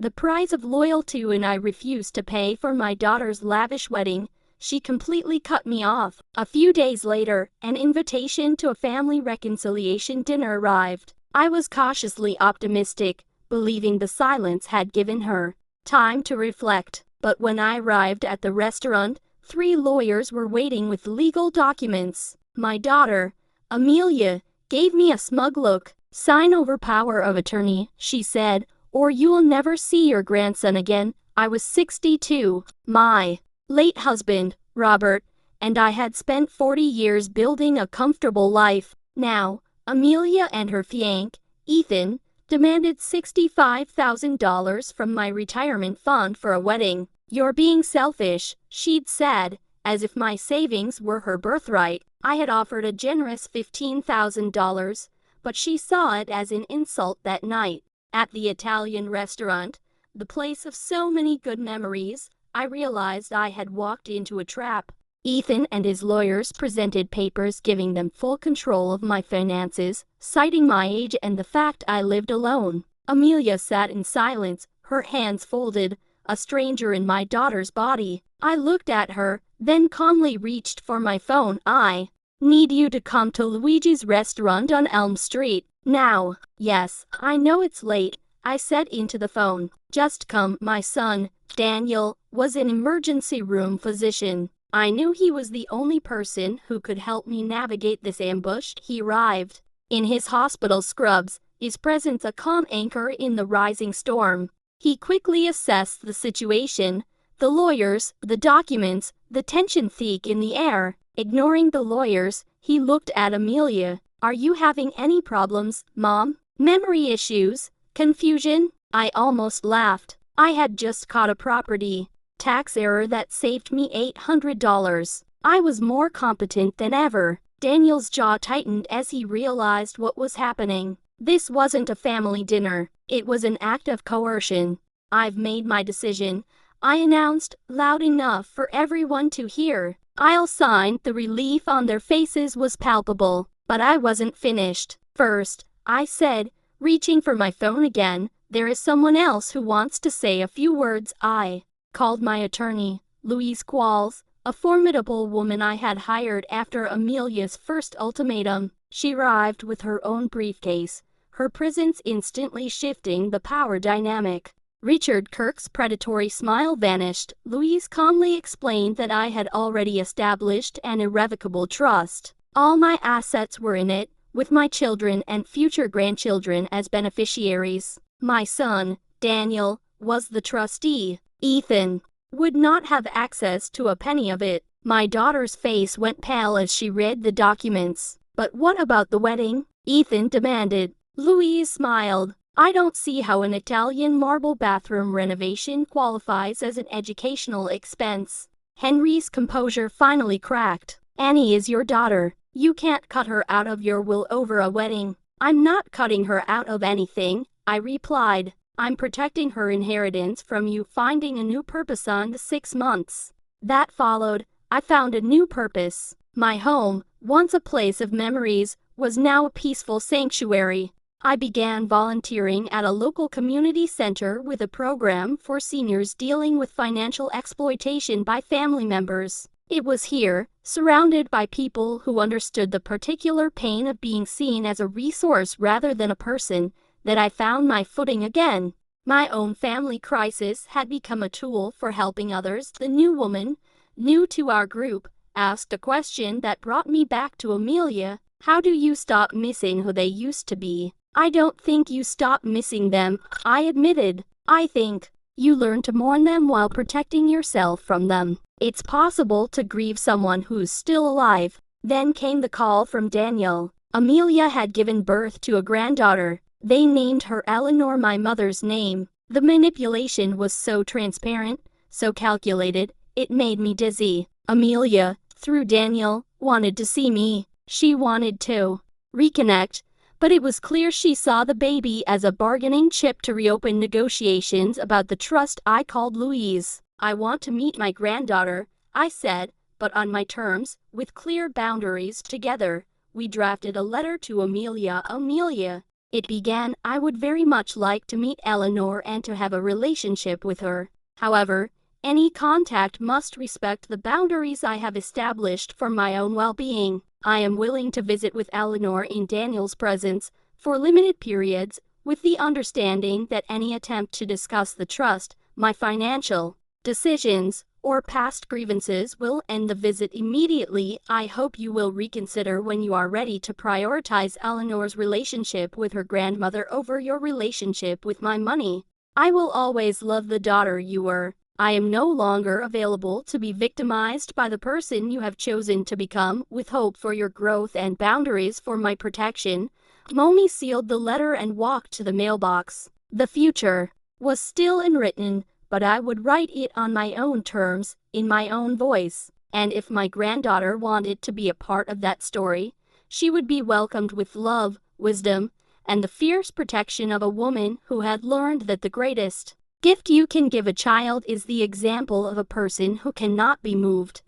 the price of loyalty when I refused to pay for my daughter's lavish wedding. She completely cut me off. A few days later, an invitation to a family reconciliation dinner arrived. I was cautiously optimistic, believing the silence had given her time to reflect. But when I arrived at the restaurant, 3 lawyers were waiting with legal documents. My daughter, Amelia, gave me a smug look. "Sign over power of attorney," she said, "or you'll never see your grandson again." I was 62. My late husband, Robert, and I had spent 40 years building a comfortable life. Now, Amelia and her fiancé, Ethan, demanded $65,000 from my retirement fund for a wedding. "You're being selfish," she'd said, as if my savings were her birthright. I had offered a generous $15,000, but she saw it as an insult that night. At the Italian restaurant, the place of so many good memories, I realized I had walked into a trap. Ethan and his lawyers presented papers giving them full control of my finances, citing my age and the fact I lived alone. Amelia sat in silence, her hands folded, a stranger in my daughter's body. I looked at her, then calmly reached for my phone. "I need you to come to Luigi's restaurant on Elm Street now." "Yes, I know it's late," I said into the phone. "Just come." My son, Daniel, was an emergency room physician. I knew he was the only person who could help me navigate this ambush. He arrived in his hospital scrubs, his presence a calm anchor in the rising storm. He quickly assessed the situation, the lawyers, the documents, the tension thick in the air. Ignoring the lawyers, he looked at Amelia. "Are you having any problems, Mom? Memory issues? Confusion?" I almost laughed. I had just caught a property tax error that saved me $800. I was more competent than ever. Daniel's jaw tightened as he realized what was happening. This wasn't a family dinner. It was an act of coercion. "I've made my decision," I announced, loud enough for everyone to hear. I'll sign. The relief on their faces was palpable. But I wasn't finished. "First," I said, reaching for my phone again, "there is someone else who wants to say a few words." I called my attorney, Louise Qualls, a formidable woman I had hired after Amelia's first ultimatum. She arrived with her own briefcase, her presence instantly shifting the power dynamic. Richard Kirk's predatory smile vanished. Louise calmly explained that I had already established an irrevocable trust. All my assets were in it, with my children and future grandchildren as beneficiaries. My son, Daniel, was the trustee. Ethan would not have access to a penny of it. My daughter's face went pale as she read the documents. "But what about the wedding?" Ethan demanded. Louise smiled. "I don't see how an Italian marble bathroom renovation qualifies as an educational expense." Henry's composure finally cracked. "Annie is your daughter. You can't cut her out of your will over a wedding." "I'm not cutting her out of anything," I replied. "I'm protecting her inheritance from you finding a new purpose on the 6 months that followed. I found a new purpose. My home, once a place of memories, was now a peaceful sanctuary. I began volunteering at a local community center with a program for seniors dealing with financial exploitation by family members. It was here, surrounded by people who understood the particular pain of being seen as a resource rather than a person, that I found my footing again. My own family crisis had become a tool for helping others. The new woman, new to our group, asked a question that brought me back to Amelia. "How do you stop missing who they used to be?" "I don't think you stop missing them," I admitted. "I think you learn to mourn them while protecting yourself from them. It's possible to grieve someone who's still alive." Then came the call from Daniel. Amelia had given birth to a granddaughter. They named her Eleanor, my mother's name. The manipulation was so transparent, so calculated, it made me dizzy. Amelia, through Daniel, wanted to see me. She wanted to reconnect, but it was clear she saw the baby as a bargaining chip to reopen negotiations about the trust. I called Louise. "I want to meet my granddaughter," I said, "but on my terms, with clear boundaries." Together, we drafted a letter to Amelia. "Amelia, It began, "I would very much like to meet Eleanor and to have a relationship with her. However, any contact must respect the boundaries I have established for my own well-being. I am willing to visit with Eleanor in Daniel's presence for limited periods, with the understanding that any attempt to discuss the trust, my financial decisions, or past grievances will end the visit immediately. I hope you will reconsider when you are ready to prioritize Eleanor's relationship with her grandmother over your relationship with my money. I will always love the daughter you were. I am no longer available to be victimized by the person you have chosen to become, with hope for your growth and boundaries for my protection." Momi sealed the letter and walked to the mailbox. The future was still unwritten, but I would write it on my own terms, in my own voice. And if my granddaughter wanted to be a part of that story, she would be welcomed with love, wisdom, and the fierce protection of a woman who had learned that the greatest gift you can give a child is the example of a person who cannot be moved.